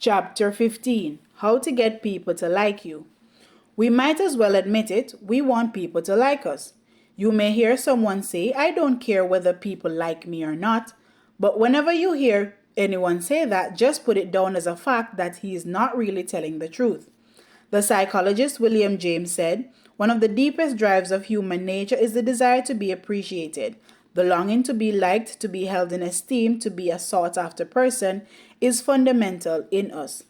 Chapter 15: How to Get People to Like You. We might as well admit it, we want people to like us. You may hear someone say, I don't care whether people like me or not, but whenever you hear anyone say that, just put it down as a fact that he is not really telling the truth. The psychologist William James said, one of the deepest drives of human nature is the desire to be appreciated. The longing to be liked, to be held in esteem, to be a sought after person is fundamental in us.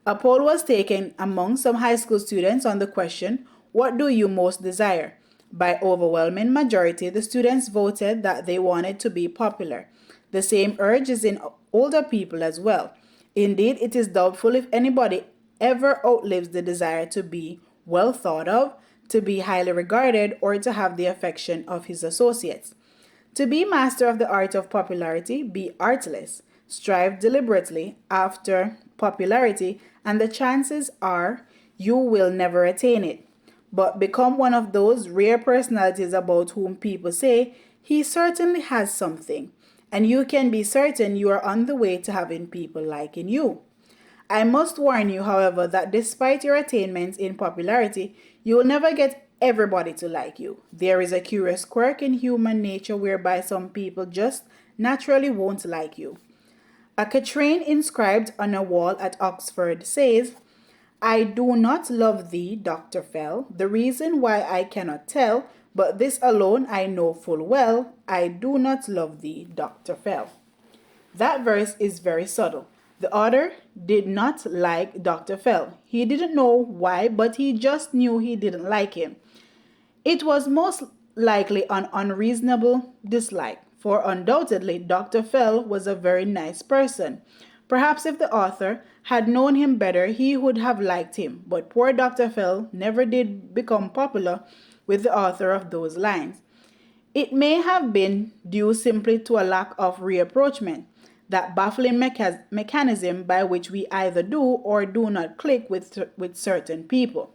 A poll was taken among some high school students on the question, what do you most desire? By overwhelming majority, the students voted that they wanted to be popular. The same urge is in older people as well. Indeed, it is doubtful if anybody ever outlives the desire to be well thought of, to be highly regarded, or to have the affection of his associates. To be master of the art of popularity, be artless. Strive deliberately after popularity, and the chances are you will never attain it. But become one of those rare personalities about whom people say, he certainly has something, and you can be certain you are on the way to having people liking you. I must warn you, however, that despite your attainments in popularity, you will never get everybody to like you. There is a curious quirk in human nature whereby some people just naturally won't like you. A quatrain inscribed on a wall at Oxford says, I do not love thee, Dr. Fell, the reason why I cannot tell, but this alone I know full well, I do not love thee, Dr. Fell. That verse is very subtle. The author did not like Dr. Fell. He didn't know why, but he just knew he didn't like him. It was most likely an unreasonable dislike, for undoubtedly Dr. Fell was a very nice person. Perhaps if the author had known him better, he would have liked him, but poor Dr. Fell never did become popular with the author of those lines. It may have been due simply to a lack of reapproachment, that baffling mechanism by which we either do or do not click with certain people.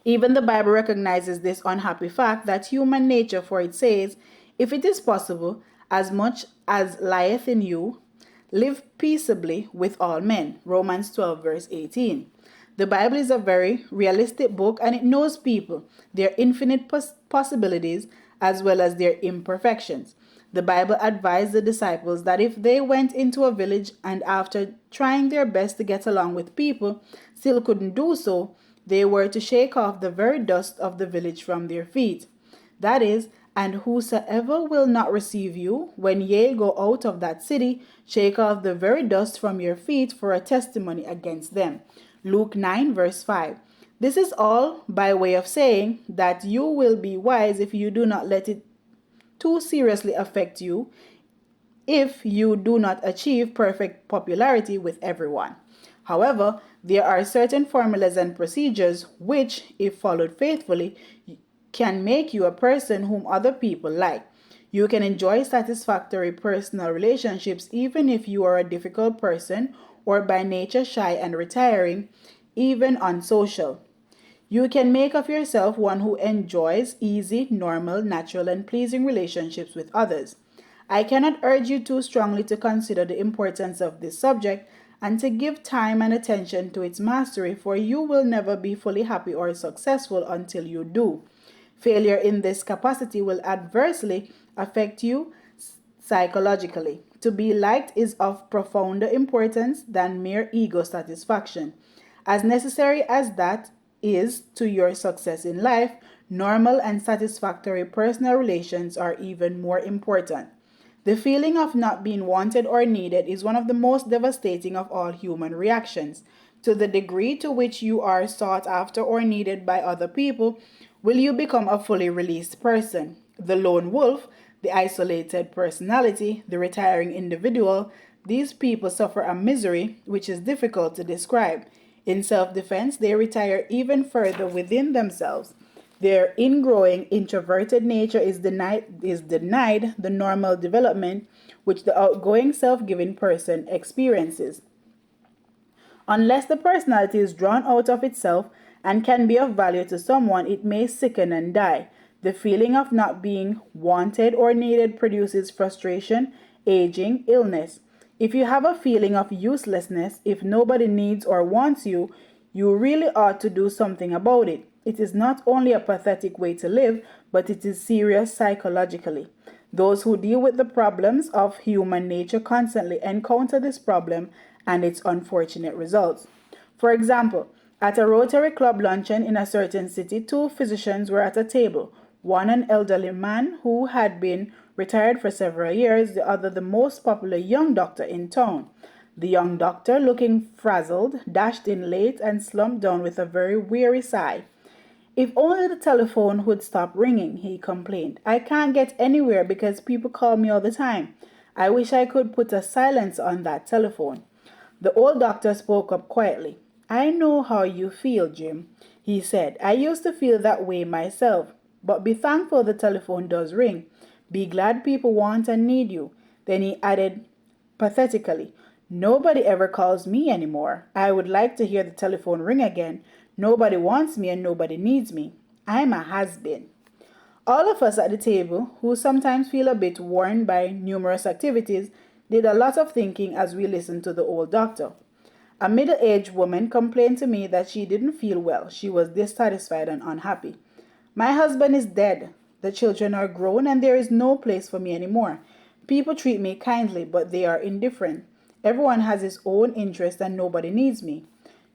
Even the Bible recognizes this unhappy fact that human nature, for it says, if it is possible, as much as lieth in you, live peaceably with all men. Romans 12 verse 18. The Bible is a very realistic book and it knows people, their infinite possibilities, as well as their imperfections. The Bible advised the disciples that if they went into a village and after trying their best to get along with people, still couldn't do so, they were to shake off the very dust of the village from their feet. That is, and whosoever will not receive you, when ye go out of that city, shake off the very dust from your feet for a testimony against them. Luke 9 verse 5. This is all by way of saying that you will be wise if you do not let it too seriously affect you, if you do not achieve perfect popularity with everyone. However, there are certain formulas and procedures which, if followed faithfully, can make you a person whom other people like. You can enjoy satisfactory personal relationships even if you are a difficult person or by nature shy and retiring, even unsocial. You can make of yourself one who enjoys easy, normal, natural, and pleasing relationships with others. I cannot urge you too strongly to consider the importance of this subject and to give time and attention to its mastery, for you will never be fully happy or successful until you do. Failure in this capacity will adversely affect you psychologically. To be liked is of profounder importance than mere ego satisfaction. As necessary as that is to your success in life, normal and satisfactory personal relations are even more important. The feeling of not being wanted or needed is one of the most devastating of all human reactions. To the degree to which you are sought after or needed by other people, will you become a fully released person. The lone wolf, the isolated personality, the retiring individual, these people suffer a misery which is difficult to describe. In self-defense, they retire even further within themselves. Their ingrowing introverted nature is denied the normal development which the outgoing self-giving person experiences. Unless the personality is drawn out of itself and can be of value to someone, it may sicken and die. The feeling of not being wanted or needed produces frustration, aging, illness. If you have a feeling of uselessness, if nobody needs or wants you, you really ought to do something about it. It is not only a pathetic way to live, but it is serious psychologically. Those who deal with the problems of human nature constantly encounter this problem and its unfortunate results. For example, at a Rotary Club luncheon in a certain city, two physicians were at a table. One an elderly man who had been retired for several years, the other the most popular young doctor in town. The young doctor, looking frazzled, dashed in late and slumped down with a very weary sigh. If only the telephone would stop ringing, he complained. I can't get anywhere because people call me all the time. I wish I could put a silence on that telephone. The old doctor spoke up quietly. I know how you feel, Jim, he said. I used to feel that way myself. But be thankful the telephone does ring. Be glad people want and need you. Then he added pathetically, nobody ever calls me anymore. I would like to hear the telephone ring again. Nobody wants me and nobody needs me. I'm a has-been. All of us at the table, who sometimes feel a bit worn by numerous activities, did a lot of thinking as we listened to the old doctor. A middle-aged woman complained to me that she didn't feel well. She was dissatisfied and unhappy. My husband is dead. The children are grown and there is no place for me anymore. People treat me kindly, but they are indifferent. Everyone has his own interest and nobody needs me.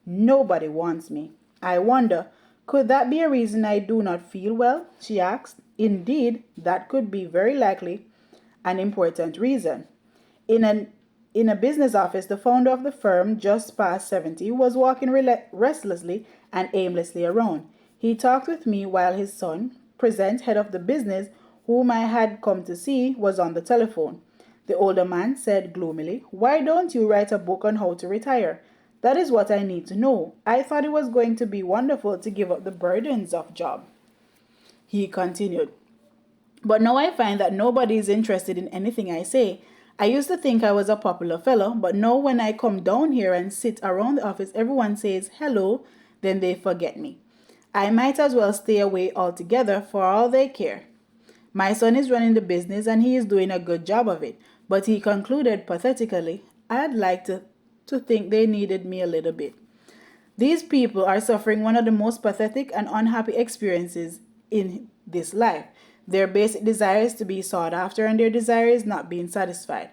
Nobody wants me. I wonder, could that be a reason I do not feel well? She asked. Indeed, that could be very likely an important reason. In a business office, the founder of the firm, just past 70, was walking restlessly and aimlessly around. He talked with me while his son, present head of the business, whom I had come to see, was on the telephone. The older man said gloomily, why don't you write a book on how to retire? That is what I need to know. I thought it was going to be wonderful to give up the burdens of job. He continued, but now I find that nobody is interested in anything I say. I used to think I was a popular fellow, but now when I come down here and sit around the office, everyone says hello, then they forget me. I might as well stay away altogether for all they care. My son is running the business and he is doing a good job of it, but he concluded pathetically, I'd like to think they needed me a little bit. These people are suffering one of the most pathetic and unhappy experiences in this life. Their basic desire is to be sought after and their desire is not being satisfied.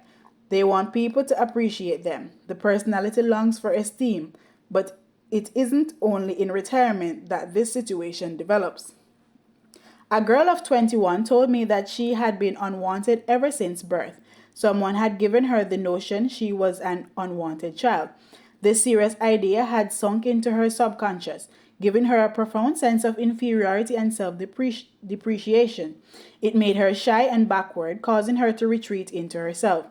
They want people to appreciate them. The personality longs for esteem, but it isn't only in retirement that this situation develops. A girl of 21 told me that she had been unwanted ever since birth. Someone had given her the notion she was an unwanted child. This serious idea had sunk into her subconscious, giving her a profound sense of inferiority and self-depreciation. It made her shy and backward, causing her to retreat into herself.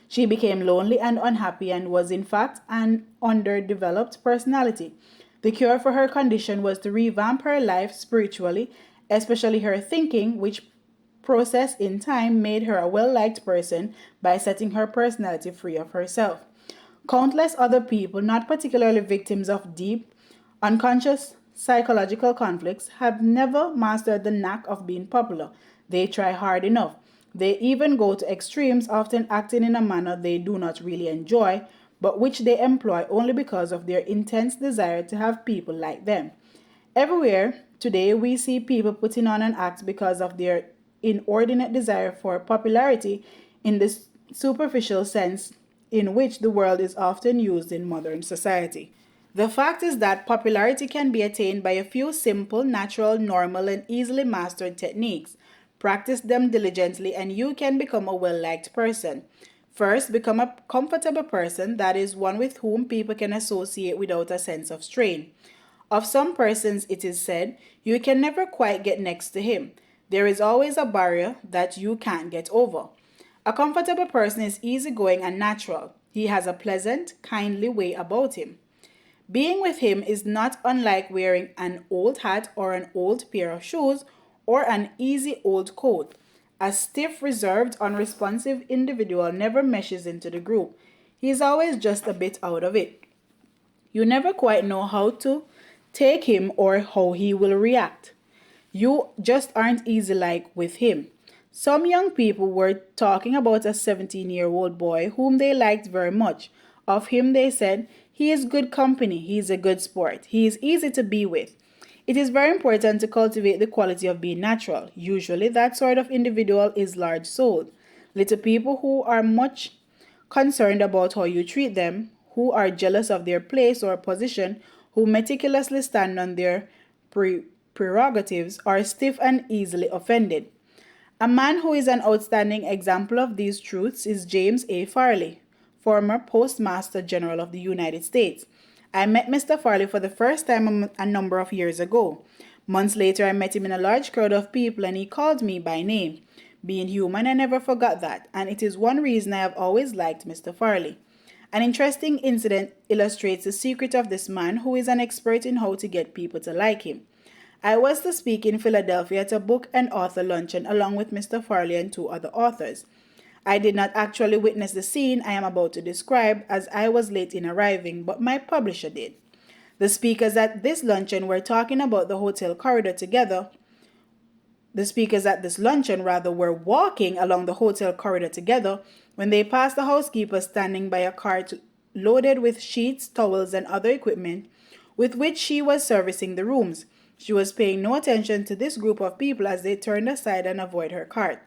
She became lonely and unhappy and was in fact an underdeveloped personality. The cure for her condition was to revamp her life spiritually, especially her thinking, which process in time made her a well-liked person by setting her personality free of herself. Countless other people, not particularly victims of deep, unconscious psychological conflicts, have never mastered the knack of being popular. They try hard enough. They even go to extremes, often acting in a manner they do not really enjoy, but which they employ only because of their intense desire to have people like them. Everywhere today we see people putting on an act because of their inordinate desire for popularity in the superficial sense in which the word is often used in modern society. The fact is that popularity can be attained by a few simple, natural, normal, and easily mastered techniques. Practice them diligently and you can become a well-liked person. First, become a comfortable person, that is, one with whom people can associate without a sense of strain. Of some persons, it is said, you can never quite get next to him. There is always a barrier that you can't get over. A comfortable person is easygoing and natural. He has a pleasant, kindly way about him. Being with him is not unlike wearing an old hat or an old pair of shoes or an easy old coat. A stiff, reserved, unresponsive individual never meshes into the group. He is always just a bit out of it. You never quite know how to take him or how he will react. You just aren't easy like with him. Some young people were talking about a 17-year-old boy whom they liked very much. Of him they said, "He is good company, he is a good sport, he is easy to be with." It is very important to cultivate the quality of being natural. Usually, that sort of individual is large souled. Little people who are much concerned about how you treat them, who are jealous of their place or position, who meticulously stand on their prerogatives, are stiff and easily offended. A man who is an outstanding example of these truths is James A. Farley, former Postmaster General of the United States. I met Mr. Farley for the first time a number of years ago. Months later, I met him in a large crowd of people and he called me by name. Being human, I never forgot that, and it is one reason I have always liked Mr. Farley. An interesting incident illustrates the secret of this man who is an expert in how to get people to like him. I was to speak in Philadelphia at a book and author luncheon along with Mr. Farley and two other authors. I did not actually witness the scene I am about to describe as I was late in arriving, but my publisher did. The speakers at this luncheon were talking about the hotel corridor together. The speakers at this luncheon, rather, were walking along the hotel corridor together when they passed the housekeeper standing by a cart loaded with sheets, towels, and other equipment with which she was servicing the rooms. She was paying no attention to this group of people as they turned aside and avoided her cart.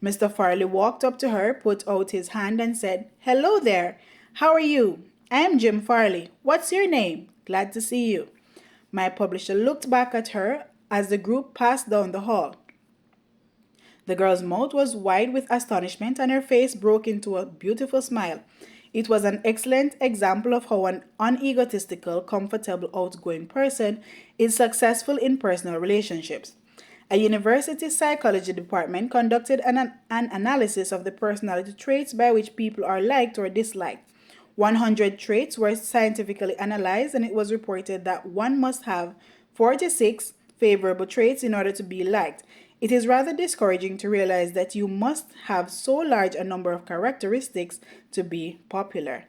Mr. Farley walked up to her, put out his hand, and said, "Hello there. How are you? I am Jim Farley. What's your name? Glad to see you." My publisher looked back at her as the group passed down the hall. The girl's mouth was wide with astonishment and her face broke into a beautiful smile. It was an excellent example of how an unegotistical, comfortable, outgoing person is successful in personal relationships. A university psychology department conducted an analysis of the personality traits by which people are liked or disliked. 100 traits were scientifically analyzed, and it was reported that one must have 46 favorable traits in order to be liked. It is rather discouraging to realize that you must have so large a number of characteristics to be popular.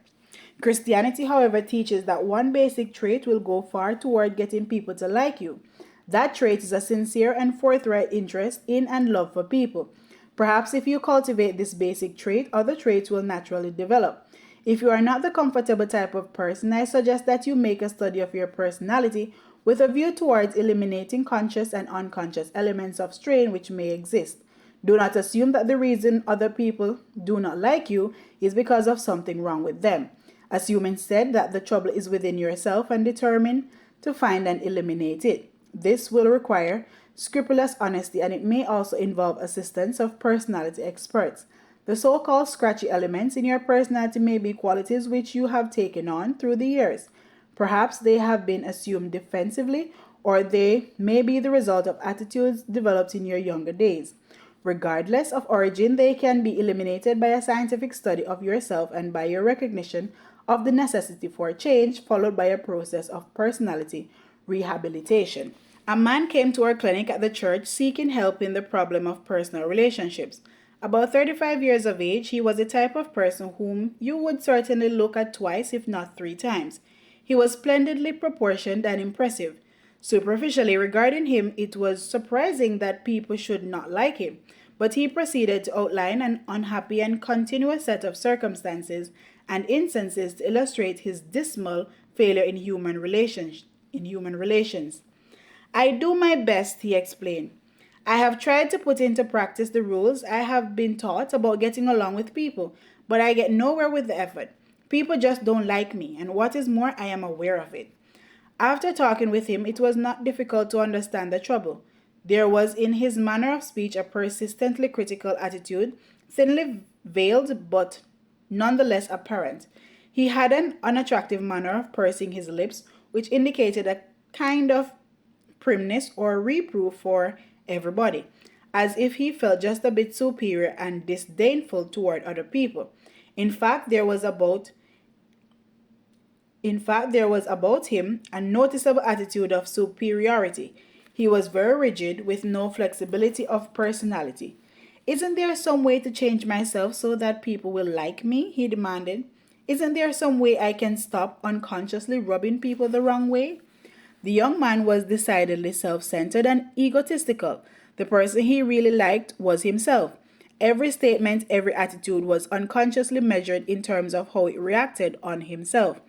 Christianity, however, teaches that one basic trait will go far toward getting people to like you. That trait is a sincere and forthright interest in and love for people. Perhaps if you cultivate this basic trait, other traits will naturally develop. If you are not the comfortable type of person, I suggest that you make a study of your personality with a view towards eliminating conscious and unconscious elements of strain which may exist. Do not assume that the reason other people do not like you is because of something wrong with them. Assume instead that the trouble is within yourself and determine to find and eliminate it. This will require scrupulous honesty, and it may also involve assistance of personality experts. The so-called scratchy elements in your personality may be qualities which you have taken on through the years. Perhaps they have been assumed defensively, or they may be the result of attitudes developed in your younger days. Regardless of origin, they can be eliminated by a scientific study of yourself and by your recognition of the necessity for change, followed by a process of personality rehabilitation. A man came to our clinic at the church seeking help in the problem of personal relationships. About 35 years of age, he was the type of person whom you would certainly look at twice, if not 3 times. He was splendidly proportioned and impressive. Superficially regarding him, it was surprising that people should not like him, but he proceeded to outline an unhappy and continuous set of circumstances and instances to illustrate his dismal failure in human relations. "I do my best," he explained. "I have tried to put into practice the rules I have been taught about getting along with people, but I get nowhere with the effort. People just don't like me, and what is more, I am aware of it." After talking with him, it was not difficult to understand the trouble. There was in his manner of speech a persistently critical attitude, thinly veiled but nonetheless apparent. He had an unattractive manner of pursing his lips, which indicated a kind of primness or reproof for everybody, as if he felt just a bit superior and disdainful toward other people. In fact, there was about him a noticeable attitude of superiority. He was very rigid, with no flexibility of personality. "Isn't there some way to change myself so that people will like me?" he demanded. "Isn't there some way I can stop unconsciously rubbing people the wrong way?" The young man was decidedly self-centered and egotistical. The person he really liked was himself. Every statement, every attitude was unconsciously measured in terms of how it reacted on himself.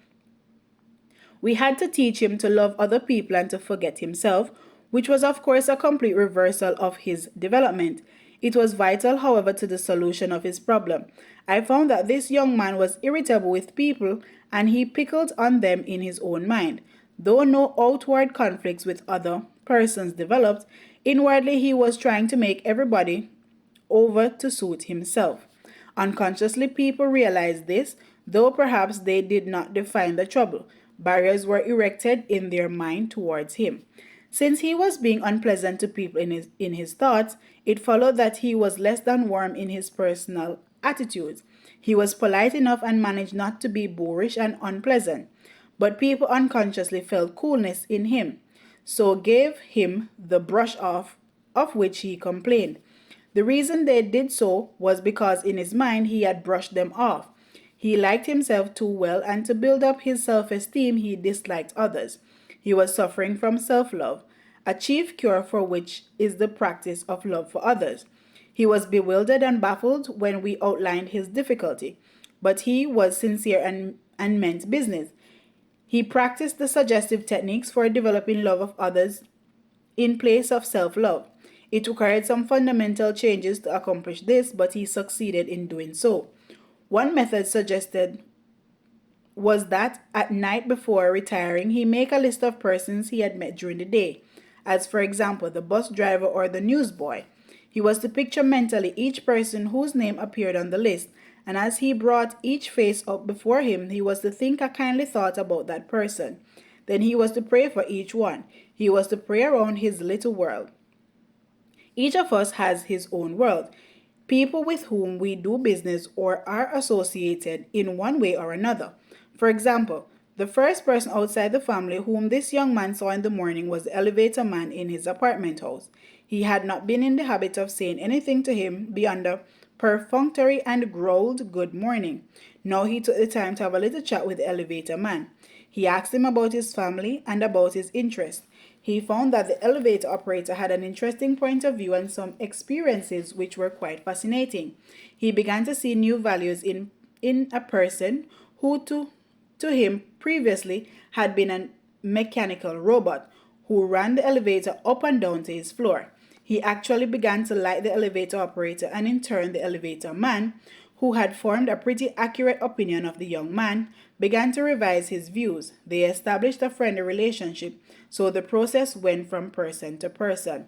We had to teach him to love other people and to forget himself, which was, of course, a complete reversal of his development. It was vital, however, to the solution of his problem. I found that this young man was irritable with people and he pickled on them in his own mind. Though no outward conflicts with other persons developed, inwardly he was trying to make everybody over to suit himself. Unconsciously, people realized this, though perhaps they did not define the trouble. Barriers were erected in their mind towards him. Since he was being unpleasant to people in his thoughts, it followed that he was less than warm in his personal attitudes. He was polite enough and managed not to be boorish and unpleasant. But people unconsciously felt coolness in him, so gave him the brush off of which he complained. The reason they did so was because in his mind he had brushed them off. He liked himself too well, and to build up his self esteem, he disliked others. He was suffering from self love, a chief cure for which is the practice of love for others. He was bewildered and baffled when we outlined his difficulty, but he was sincere and meant business. He practiced the suggestive techniques for developing love of others in place of self love. It required some fundamental changes to accomplish this, but he succeeded in doing so. One method suggested was that at night before retiring, he make a list of persons he had met during the day, as for example, the bus driver or the newsboy. He was to picture mentally each person whose name appeared on the list, and as he brought each face up before him, he was to think a kindly thought about that person. Then he was to pray for each one. He was to pray around his little world. Each of us has his own world, people with whom we do business or are associated in one way or another. For example, the first person outside the family whom this young man saw in the morning was the elevator man in his apartment house. He had not been in the habit of saying anything to him beyond a perfunctory and growled good morning. Now he took the time to have a little chat with the elevator man. He asked him about his family and about his interests. He found that the elevator operator had an interesting point of view and some experiences which were quite fascinating. He began to see new values in a person who to him previously had been a mechanical robot who ran the elevator up and down to his floor. He actually began to like the elevator operator and in turn the elevator man, who had formed a pretty accurate opinion of the young man, began to revise his views. They established a friendly relationship, so the process went from person to person.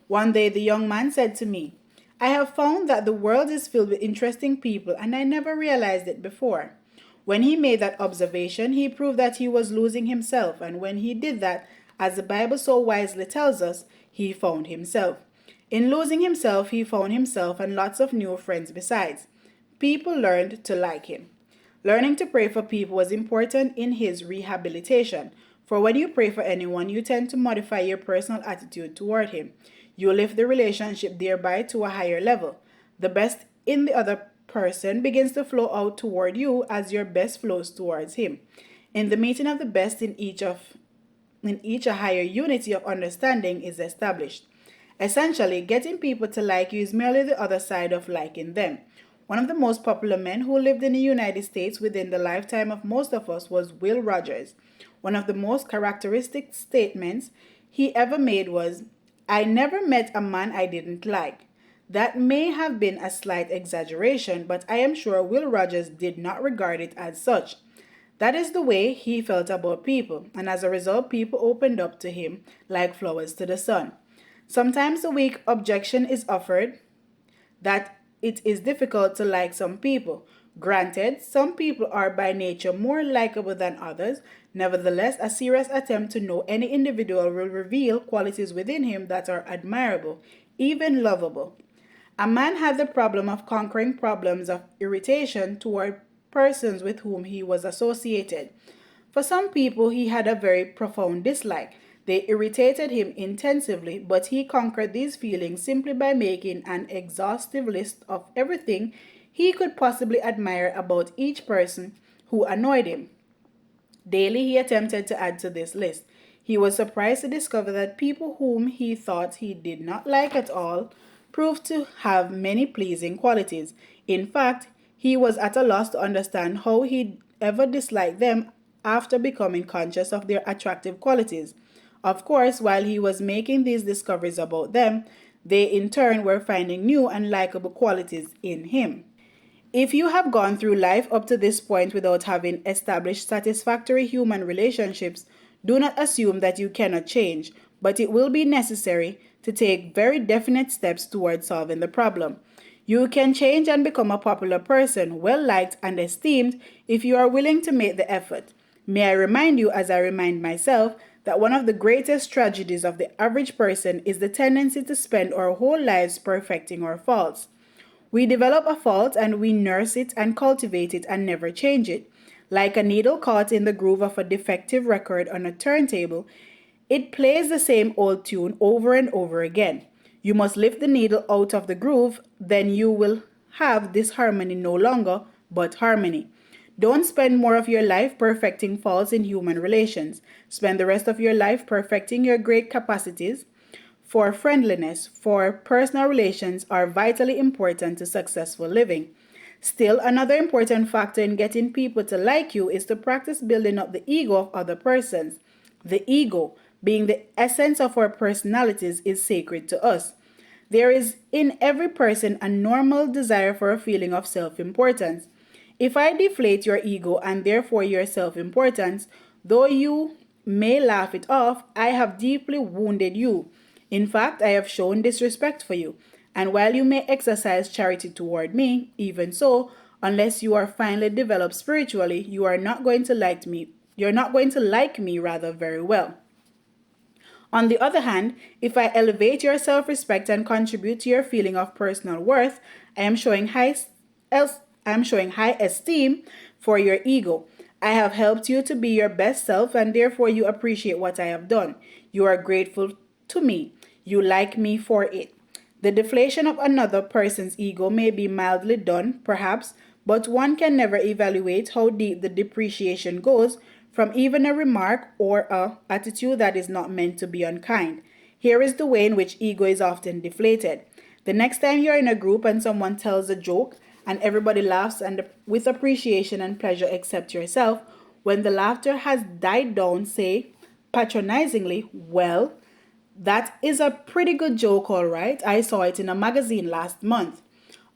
One day the young man said to me, "I have found that the world is filled with interesting people and I never realized it before." When he made that observation, he proved that he was losing himself, and when he did that, as the Bible so wisely tells us, he found himself. In losing himself, he found himself and lots of new friends besides. People learned to like him. Learning to pray for people was important in his rehabilitation, for when you pray for anyone, you tend to modify your personal attitude toward him. You lift the relationship thereby to a higher level. The best in the other person begins to flow out toward you as your best flows towards him. In the meeting of the best in each a higher unity of understanding is established. Essentially, getting people to like you is merely the other side of liking them. One of the most popular men who lived in the United States within the lifetime of most of us was Will Rogers. One of the most characteristic statements he ever made was, "I never met a man I didn't like." That may have been a slight exaggeration, but I am sure Will Rogers did not regard it as such. That is the way he felt about people, and as a result, people opened up to him like flowers to the sun. Sometimes the weak objection is offered that it is difficult to like some people. Granted, some people are by nature more likable than others. Nevertheless, a serious attempt to know any individual will reveal qualities within him that are admirable, even lovable. A man had the problem of conquering problems of irritation toward persons with whom he was associated. For some people, he had a very profound dislike. They irritated him intensively, but he conquered these feelings simply by making an exhaustive list of everything he could possibly admire about each person who annoyed him. Daily, he attempted to add to this list. He was surprised to discover that people whom he thought he did not like at all proved to have many pleasing qualities. In fact, he was at a loss to understand how he'd ever disliked them after becoming conscious of their attractive qualities. Of course, while he was making these discoveries about them, they in turn were finding new and likable qualities in him. If you have gone through life up to this point without having established satisfactory human relationships, do not assume that you cannot change, but it will be necessary to take very definite steps towards solving the problem. You can change and become a popular person, well liked and esteemed, if you are willing to make the effort. May I remind you, as I remind myself, that one of the greatest tragedies of the average person is the tendency to spend our whole lives perfecting our faults. We develop a fault and we nurse it and cultivate it and never change it. Like a needle caught in the groove of a defective record on a turntable, it plays the same old tune over and over again. You must lift the needle out of the groove, then you will have disharmony no longer, but harmony. Don't spend more of your life perfecting faults in human relations. Spend the rest of your life perfecting your great capacities for friendliness, for personal relations are vitally important to successful living. Still, another important factor in getting people to like you is to practice building up the ego of other persons. The ego, being the essence of our personalities, is sacred to us. There is in every person a normal desire for a feeling of self-importance. If I deflate your ego and therefore your self-importance, though you may laugh it off, I have deeply wounded you. In fact, I have shown disrespect for you. And while you may exercise charity toward me, even so, unless you are finally developed spiritually, you are not going to like me. You're not going to like me rather very well. On the other hand, if I elevate your self-respect and contribute to your feeling of personal worth, I am showing high esteem for your ego. I have helped you to be your best self and therefore you appreciate what I have done. You are grateful to me. You like me for it. The deflation of another person's ego may be mildly done, perhaps, but one can never evaluate how deep the depreciation goes from even a remark or a attitude that is not meant to be unkind. Here is the way in which ego is often deflated. The next time you're in a group and someone tells a joke and everybody laughs and with appreciation and pleasure except yourself, when the laughter has died down, say patronizingly, "Well, that is a pretty good joke, all right. I saw it in a magazine last month."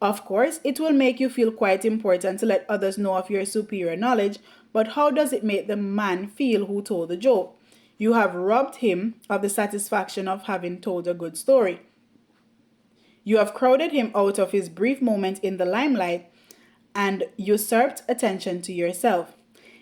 Of course, it will make you feel quite important to let others know of your superior knowledge, but how does it make the man feel who told the joke? You have robbed him of the satisfaction of having told a good story. You have crowded him out of his brief moment in the limelight and usurped attention to yourself.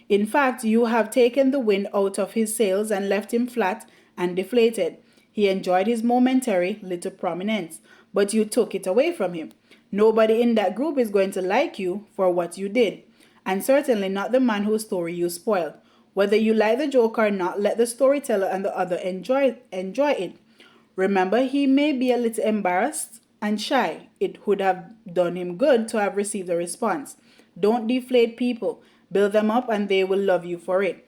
In fact, you have taken the wind out of his sails and left him flat and deflated. He enjoyed his momentary little prominence, but you took it away from him. Nobody in that group is going to like you for what you did, and certainly not the man whose story you spoiled. Whether you like the joke or not, let the storyteller and the other enjoy it. Remember, he may be a little embarrassed and shy. It would have done him good to have received a response. Don't deflate people. Build them up and they will love you for it.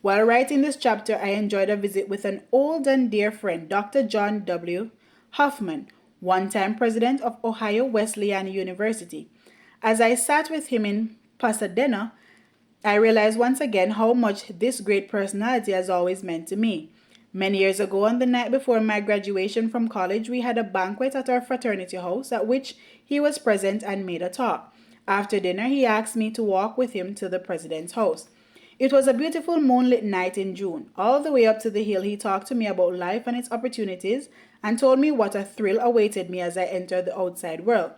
While writing this chapter, I enjoyed a visit with an old and dear friend, Dr. John W. Huffman, one-time president of Ohio Wesleyan University. As I sat with him in Pasadena, I realized once again how much this great personality has always meant to me. Many years ago, on the night before my graduation from college, we had a banquet at our fraternity house at which he was present and made a talk. After dinner, he asked me to walk with him to the president's house. It was a beautiful moonlit night in June. All the way up to the hill, he talked to me about life and its opportunities and told me what a thrill awaited me as I entered the outside world.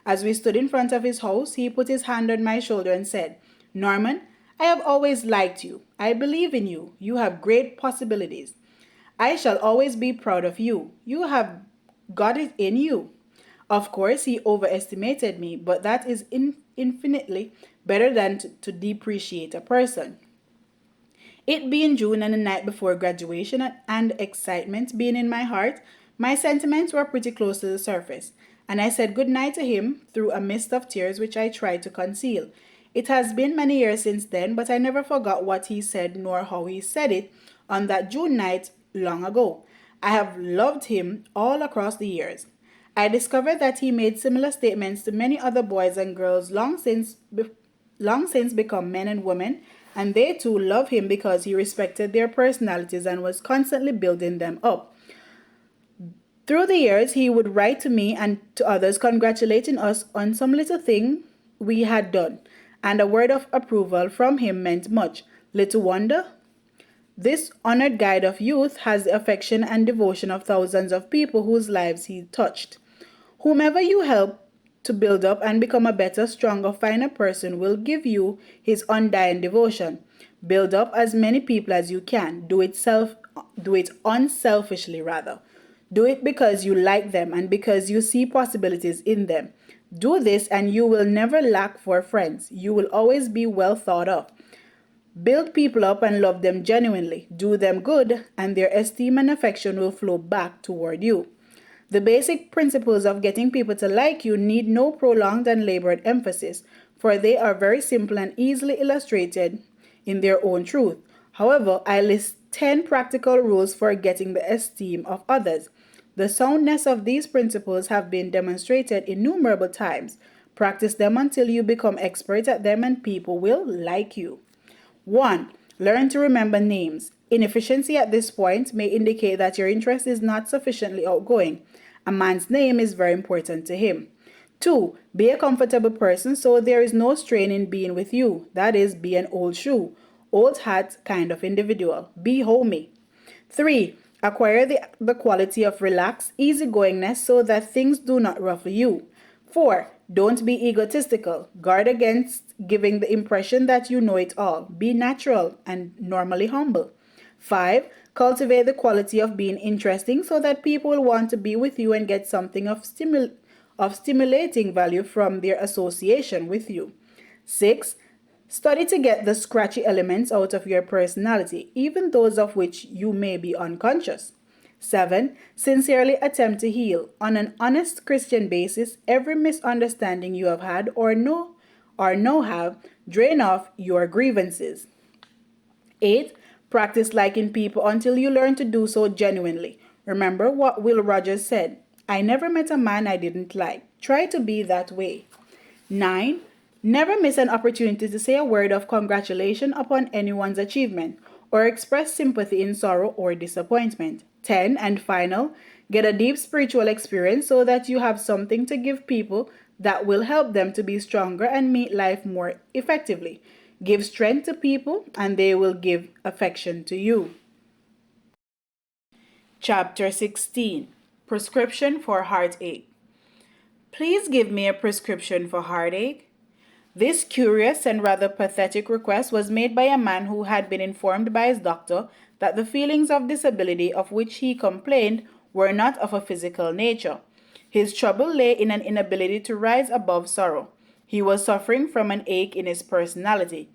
As we stood in front of his house, he put his hand on my shoulder and said, "Norman, I have always liked you. I believe in you. You have great possibilities. I shall always be proud of you. You have got it in you." Of course, he overestimated me, but that is infinitely better than to depreciate a person. It being June and the night before graduation and excitement being in my heart, my sentiments were pretty close to the surface, and I said good night to him through a mist of tears which I tried to conceal. It has been many years since then, but I never forgot what he said nor how he said it on that June night long ago. I have loved him all across the years. I discovered that he made similar statements to many other boys and girls long since become men and women, and they too love him because he respected their personalities and was constantly building them up. Through the years, he would write to me and to others congratulating us on some little thing we had done, and a word of approval from him meant much. Little wonder, this honored guide of youth has the affection and devotion of thousands of people whose lives he touched. Whomever you help to build up and become a better, stronger, finer person will give you his undying devotion. Build up as many people as you can. Do it unselfishly rather. Do it because you like them and because you see possibilities in them. Do this and you will never lack for friends. You will always be well thought of. Build people up and love them genuinely. Do them good, and their esteem and affection will flow back toward you. The basic principles of getting people to like you need no prolonged and labored emphasis, for they are very simple and easily illustrated in their own truth. However, I list 10 practical rules for getting the esteem of others. The soundness of these principles have been demonstrated innumerable times. Practice them until you become expert at them and people will like you. 1. Learn to remember names. Inefficiency at this point may indicate that your interest is not sufficiently outgoing. A man's name is very important to him. 2. Be a comfortable person so there is no strain in being with you. That is, be an old shoe, old hat kind of individual. Be homey. 3. Acquire the quality of relaxed easygoingness so that things do not ruffle you. 4. Don't be egotistical. Guard against giving the impression that you know it all. Be natural and normally humble. 5. Cultivate the quality of being interesting so that people will want to be with you and get something of stimulating value from their association with you. 6. Study to get the scratchy elements out of your personality, even those of which you may be unconscious. 7. Sincerely attempt to heal, on an honest Christian basis, every misunderstanding you have had or know have. Drain off your grievances. 8. Practice liking people until you learn to do so genuinely. Remember what Will Rogers said, I never met a man I didn't like. Try to be that way. 9. Never miss an opportunity to say a word of congratulation upon anyone's achievement or express sympathy in sorrow or disappointment. 10. And final, get a deep spiritual experience so that you have something to give people that will help them to be stronger and meet life more effectively. Give strength to people and they will give affection to you. Chapter 16. Prescription for Heartache. Please give me a prescription for heartache. This curious and rather pathetic request was made by a man who had been informed by his doctor that the feelings of disability of which he complained were not of a physical nature. His trouble lay in an inability to rise above sorrow. He was suffering from an ache in his personality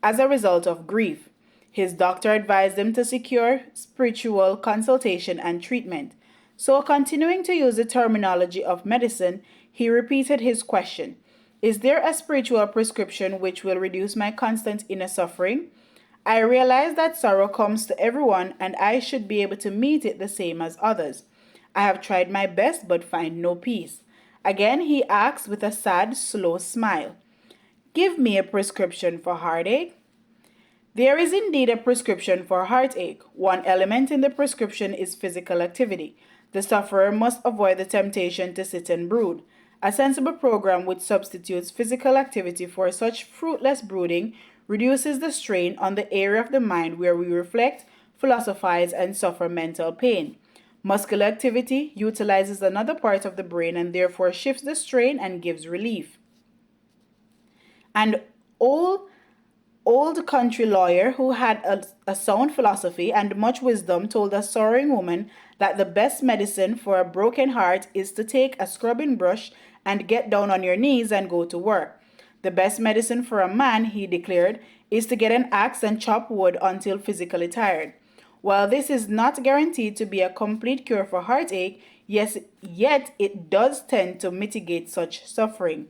as a result of grief. His doctor advised him to secure spiritual consultation and treatment. So, continuing to use the terminology of medicine, he repeated his question. Is there a spiritual prescription which will reduce my constant inner suffering? I realize that sorrow comes to everyone and I should be able to meet it the same as others. I have tried my best but find no peace. Again he asked with a sad, slow smile. Give me a prescription for heartache. There is indeed a prescription for heartache. One element in the prescription is physical activity. The sufferer must avoid the temptation to sit and brood. A sensible program which substitutes physical activity for such fruitless brooding reduces the strain on the area of the mind where we reflect, philosophize, and suffer mental pain. Muscular activity utilizes another part of the brain and therefore shifts the strain and gives relief. An old country lawyer who had a sound philosophy and much wisdom told a sorrowing woman that the best medicine for a broken heart is to take a scrubbing brush and get down on your knees and go to work. The best medicine for a man, he declared, is to get an axe and chop wood until physically tired. While this is not guaranteed to be a complete cure for heartache, yet it does tend to mitigate such suffering.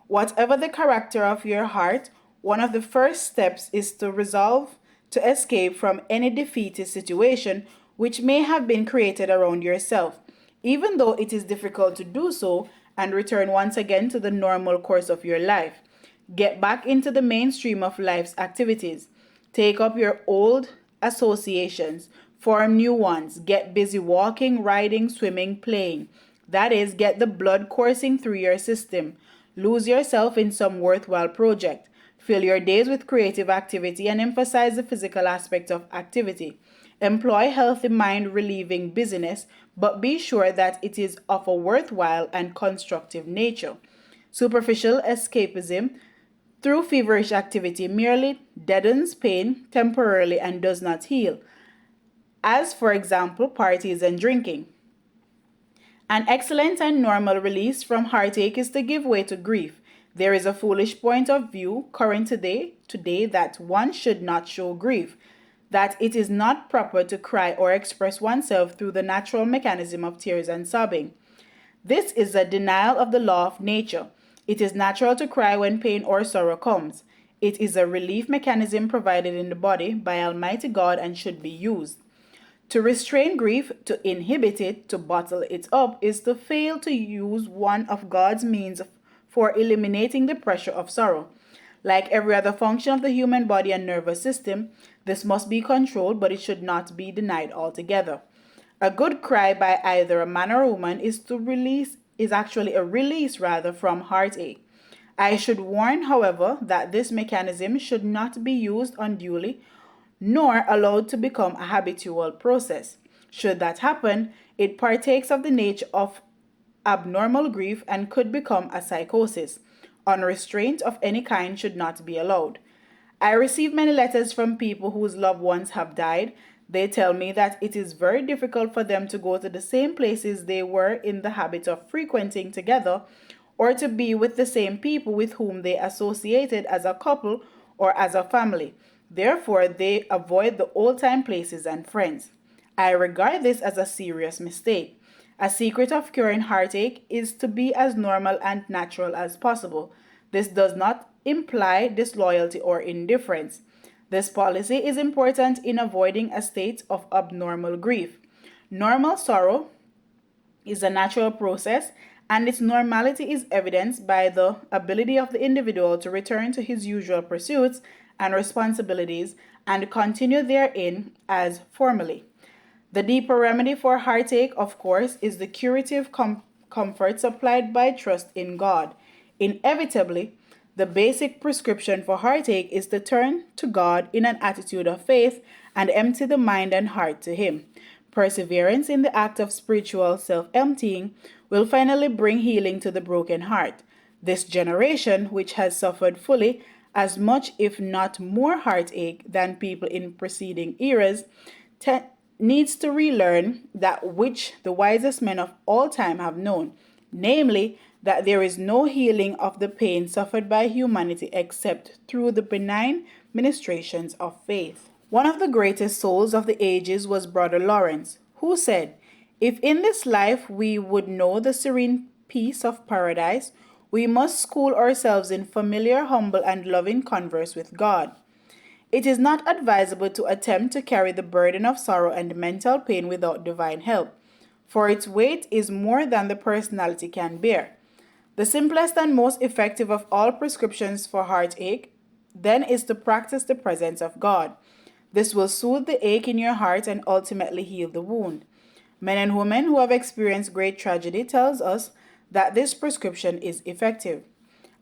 Whatever the character of your heart, one of the first steps is to resolve to escape from any defeatist situation which may have been created around yourself. even though it is difficult to do so, and return once again to the normal course of your life. Get back into the mainstream of life's activities. Take up your old associations, form new ones, get busy walking, riding, swimming, playing. That is, get the blood coursing through your system. Lose yourself in some worthwhile project. Fill your days with creative activity and emphasize the physical aspect of activity. Employ healthy mind relieving busyness, but be sure that it is of a worthwhile and constructive nature. Superficial escapism through feverish activity merely deadens pain temporarily and does not heal, as for example, parties and drinking. An excellent and normal release from heartache is to give way to grief. There is a foolish point of view current today that one should not show grief, that it is not proper to cry or express oneself through the natural mechanism of tears and sobbing. This is a denial of the law of nature. It is natural to cry when pain or sorrow comes. It is a relief mechanism provided in the body by Almighty God and should be used. To restrain grief, to inhibit it, to bottle it up, is to fail to use one of God's means for eliminating the pressure of sorrow. Like every other function of the human body and nervous system, this must be controlled, but it should not be denied altogether. A good cry by either a man or a woman is actually a release rather from heartache. I should warn, however, that this mechanism should not be used unduly nor allowed to become a habitual process. Should that happen, it partakes of the nature of abnormal grief and could become a psychosis. Unrestraint of any kind should not be allowed. I receive many letters from people whose loved ones have died. They tell me that it is very difficult for them to go to the same places they were in the habit of frequenting together, or to be with the same people with whom they associated as a couple or as a family. Therefore, they avoid the old time places and friends. I regard this as a serious mistake. A secret of curing heartache is to be as normal and natural as possible. This does not imply disloyalty or indifference. This policy is important in avoiding a state of abnormal grief. Normal sorrow is a natural process, and its normality is evidenced by the ability of the individual to return to his usual pursuits and responsibilities and continue therein as formerly. The deeper remedy for heartache, of course, is the curative comfort supplied by trust in God. Inevitably, the basic prescription for heartache is to turn to God in an attitude of faith and empty the mind and heart to Him. Perseverance in the act of spiritual self emptying will finally bring healing to the broken heart. This generation, which has suffered fully as much, if not more, heartache than people in preceding eras, needs to relearn that which the wisest men of all time have known, namely, that there is no healing of the pain suffered by humanity except through the benign ministrations of faith. One of the greatest souls of the ages was Brother Lawrence, who said, "If in this life we would know the serene peace of paradise, we must school ourselves in familiar, humble, and loving converse with God. It is not advisable to attempt to carry the burden of sorrow and mental pain without divine help, for its weight is more than the personality can bear. The simplest and most effective of all prescriptions for heartache, then, is to practice the presence of God. This will soothe the ache in your heart and ultimately heal the wound. Men and women who have experienced great tragedy tells us that this prescription is effective.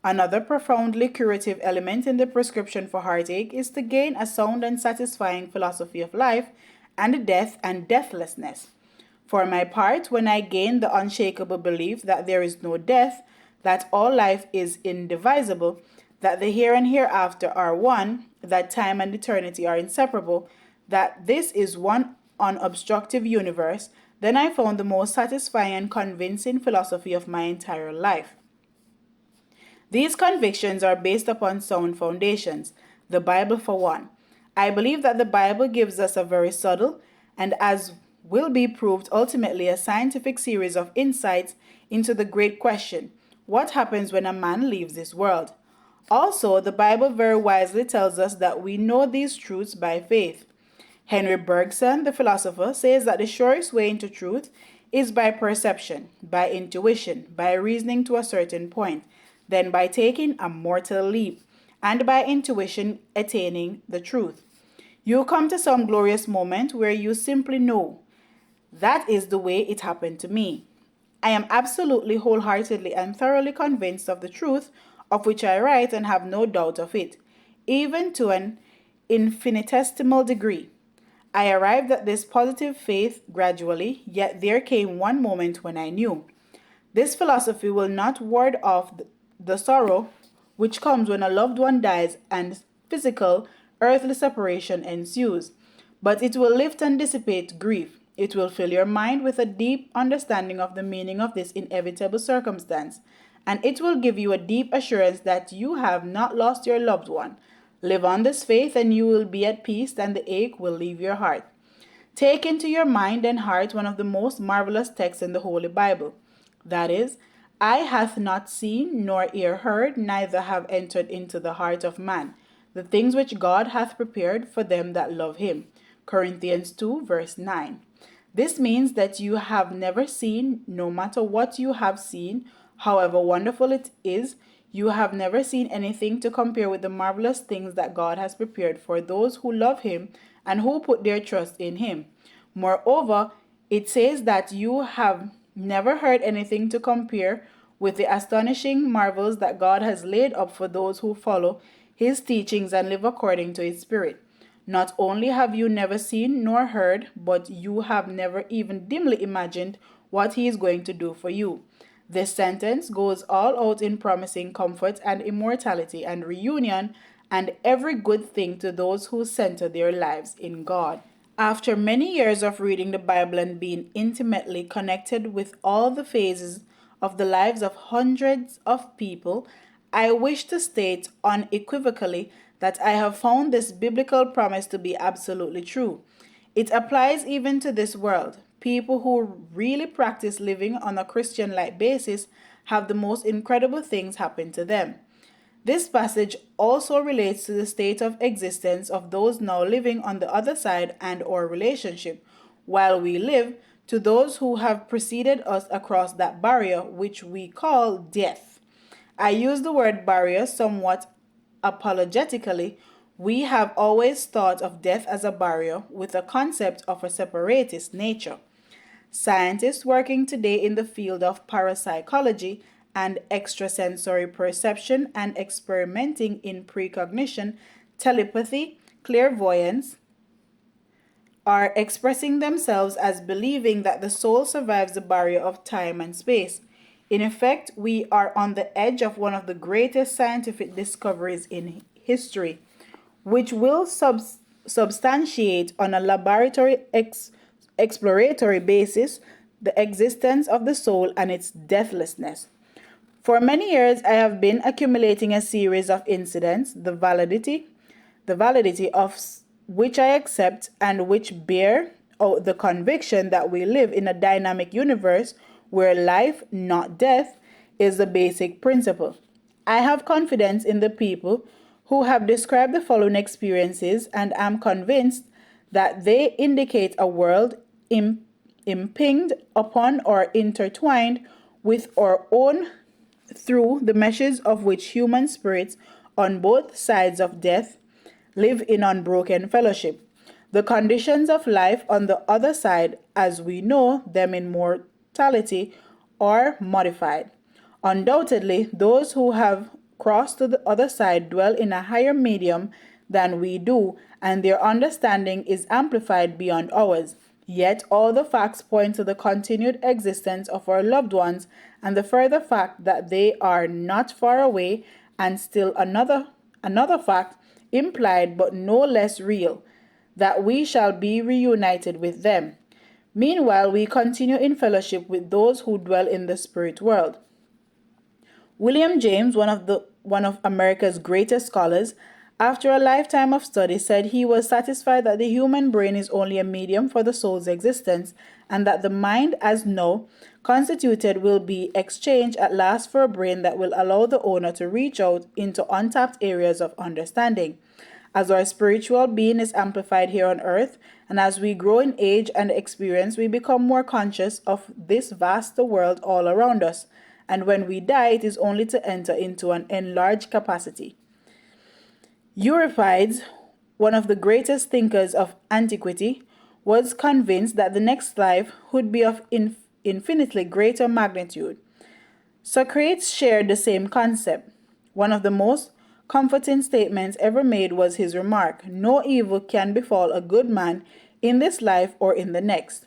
Another profoundly curative element in the prescription for heartache is to gain a sound and satisfying philosophy of life and death and deathlessness. For my part, when I gained the unshakable belief that there is no death, that all life is indivisible, that the here and hereafter are one, that time and eternity are inseparable, that this is one unobstructive universe, then I found the most satisfying and convincing philosophy of my entire life. These convictions are based upon sound foundations, the Bible for one. I believe that the Bible gives us a very subtle and, as will be proved, ultimately a scientific series of insights into the great question, what happens when a man leaves this world? Also, the Bible very wisely tells us that we know these truths by faith. Henry Bergson, the philosopher, says that the surest way into truth is by perception, by intuition, by reasoning to a certain point, then by taking a mortal leap, and by intuition attaining the truth. You come to some glorious moment where you simply know that is the way it happened to me. I am absolutely, wholeheartedly, and thoroughly convinced of the truth of which I write and have no doubt of it, even to an infinitesimal degree. I arrived at this positive faith gradually, yet there came one moment when I knew. This philosophy will not ward off the sorrow which comes when a loved one dies and physical, earthly separation ensues, but it will lift and dissipate grief. It will fill your mind with a deep understanding of the meaning of this inevitable circumstance, and it will give you a deep assurance that you have not lost your loved one. Live on this faith, and you will be at peace, and the ache will leave your heart. Take into your mind and heart one of the most marvelous texts in the Holy Bible. That is, eye hath not seen, nor ear heard, neither have entered into the heart of man, the things which God hath prepared for them that love him. Corinthians 2, verse 9. This means that you have never seen, no matter what you have seen, however wonderful it is, you have never seen anything to compare with the marvelous things that God has prepared for those who love him and who put their trust in him. Moreover, it says that you have never heard anything to compare with the astonishing marvels that God has laid up for those who follow his teachings and live according to his Spirit. Not only have you never seen nor heard, but you have never even dimly imagined what he is going to do for you. This sentence goes all out in promising comfort and immortality and reunion and every good thing to those who center their lives in God. After many years of reading the Bible and being intimately connected with all the phases of the lives of hundreds of people, I wish to state unequivocally that I have found this biblical promise to be absolutely true. It applies even to this world. People who really practice living on a Christian-like basis have the most incredible things happen to them. This passage also relates to the state of existence of those now living on the other side and or relationship, while we live, to those who have preceded us across that barrier which we call death. I use the word barrier somewhat apologetically. We have always thought of death as a barrier with a concept of a separatist nature. Scientists working today in the field of parapsychology and extrasensory perception and experimenting in precognition, telepathy, clairvoyance, are expressing themselves as believing that the soul survives the barrier of time and space. In effect, we are on the edge of one of the greatest scientific discoveries in history, which will substantiate on a laboratory exploratory basis the existence of the soul and its deathlessness. For many years, I have been accumulating a series of incidents, the validity of which I accept and which bear out the conviction that we live in a dynamic universe where life, not death, is the basic principle. I have confidence in the people who have described the following experiences and am convinced that they indicate a world impinged upon or intertwined with our own through the meshes of which human spirits on both sides of death live in unbroken fellowship. The conditions of life on the other side, as we know them in mortality, are modified. Undoubtedly, those who have crossed to the other side dwell in a higher medium than we do, and their understanding is amplified beyond ours. Yet all the facts point to the continued existence of our loved ones and the further fact that they are not far away, and still another fact, implied but no less real, that we shall be reunited with them. Meanwhile, we continue in fellowship with those who dwell in the spirit world. William James, one of America's greatest scholars, after a lifetime of study, said he was satisfied that the human brain is only a medium for the soul's existence, and that the mind, as now constituted, will be exchanged at last for a brain that will allow the owner to reach out into untapped areas of understanding. As our spiritual being is amplified here on earth, and as we grow in age and experience, we become more conscious of this vast world all around us. And when we die, it is only to enter into an enlarged capacity. Euripides, one of the greatest thinkers of antiquity, was convinced that the next life would be of infinitely greater magnitude. Socrates shared the same concept. One of the most comforting statements ever made was his remark, "No evil can befall a good man in this life or in the next."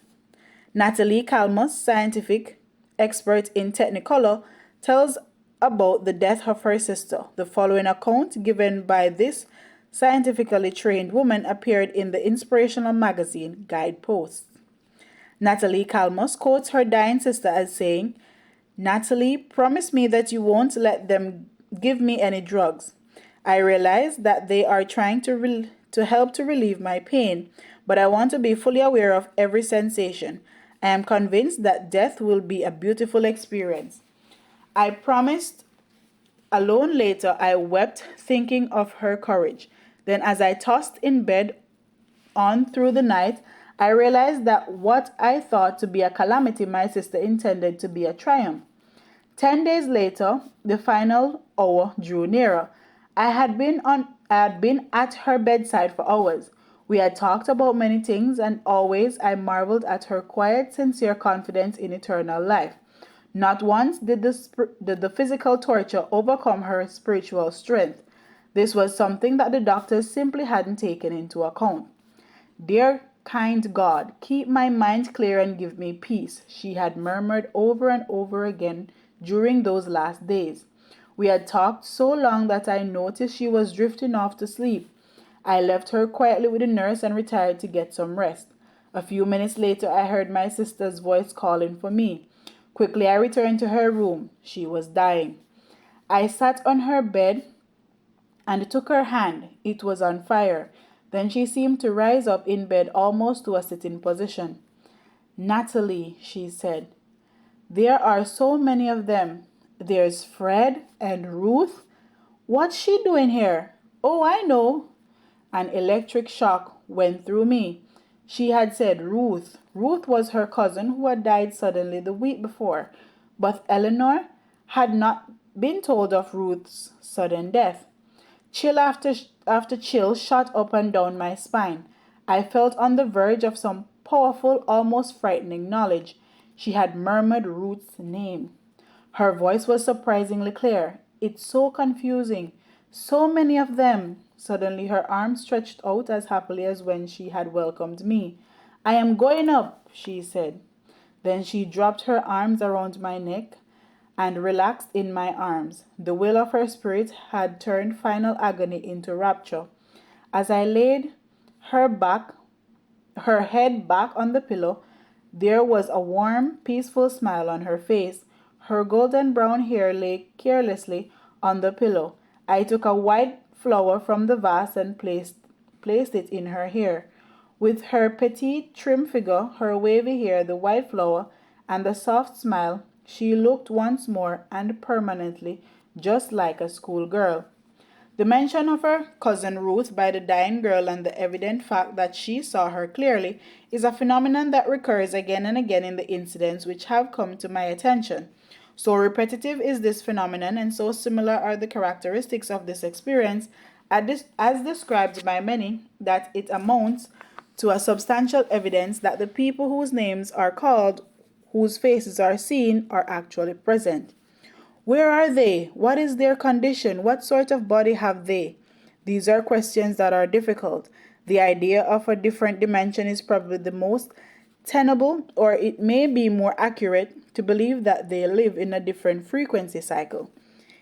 Natalie Kalmus, scientific expert in Technicolor, tells about the death of her sister. The following account, given by this scientifically trained woman, appeared in the inspirational magazine Guideposts. Natalie Kalmus quotes her dying sister as saying, "Natalie, promise me that you won't let them give me any drugs. I realize that they are trying to help to relieve my pain, but I want to be fully aware of every sensation. I am convinced that death will be a beautiful experience." I promised. Alone later, I wept, thinking of her courage. Then, as I tossed in bed on through the night, I realized that what I thought to be a calamity, my sister intended to be a triumph. 10 days later, the final hour drew nearer. I had been at her bedside for hours. We had talked about many things, and always I marveled at her quiet, sincere confidence in eternal life. Not once did the physical torture overcome her spiritual strength. This was something that the doctors simply hadn't taken into account. "Dear kind God, keep my mind clear and give me peace," she had murmured over and over again during those last days. We had talked so long that I noticed she was drifting off to sleep. I left her quietly with the nurse and retired to get some rest. A few minutes later, I heard my sister's voice calling for me. Quickly, I returned to her room. She was dying. I sat on her bed and took her hand. It was on fire. Then she seemed to rise up in bed almost to a sitting position. "Natalie," she said, "there are so many of them. There's Fred and Ruth. What's she doing here? Oh, I know." An electric shock went through me. She had said Ruth. Ruth was her cousin who had died suddenly the week before, but Eleanor had not been told of Ruth's sudden death. Chill after chill shot up and down my spine. I felt on the verge of some powerful, almost frightening knowledge. She had murmured Ruth's name. Her voice was surprisingly clear. "It's so confusing. So many of them." Suddenly her arms stretched out as happily as when she had welcomed me. "I am going up," she said. Then she dropped her arms around my neck and relaxed in my arms. The will of her spirit had turned final agony into rapture. As I laid her head back on the pillow, there was a warm, peaceful smile on her face. Her golden brown hair lay carelessly on the pillow. I took a white flower from the vase and placed it in her hair. With her petite, trim figure, her wavy hair, the white flower, and the soft smile, she looked once more and permanently just like a schoolgirl. The mention of her cousin Ruth by the dying girl and the evident fact that she saw her clearly is a phenomenon that recurs again and again in the incidents which have come to my attention. So repetitive is this phenomenon, and so similar are the characteristics of this experience, as described by many, that it amounts to a substantial evidence that the people whose names are called, whose faces are seen, are actually present. Where are they? What is their condition? What sort of body have they? These are questions that are difficult. The idea of a different dimension is probably the most tenable, or it may be more accurate to believe that they live in a different frequency cycle.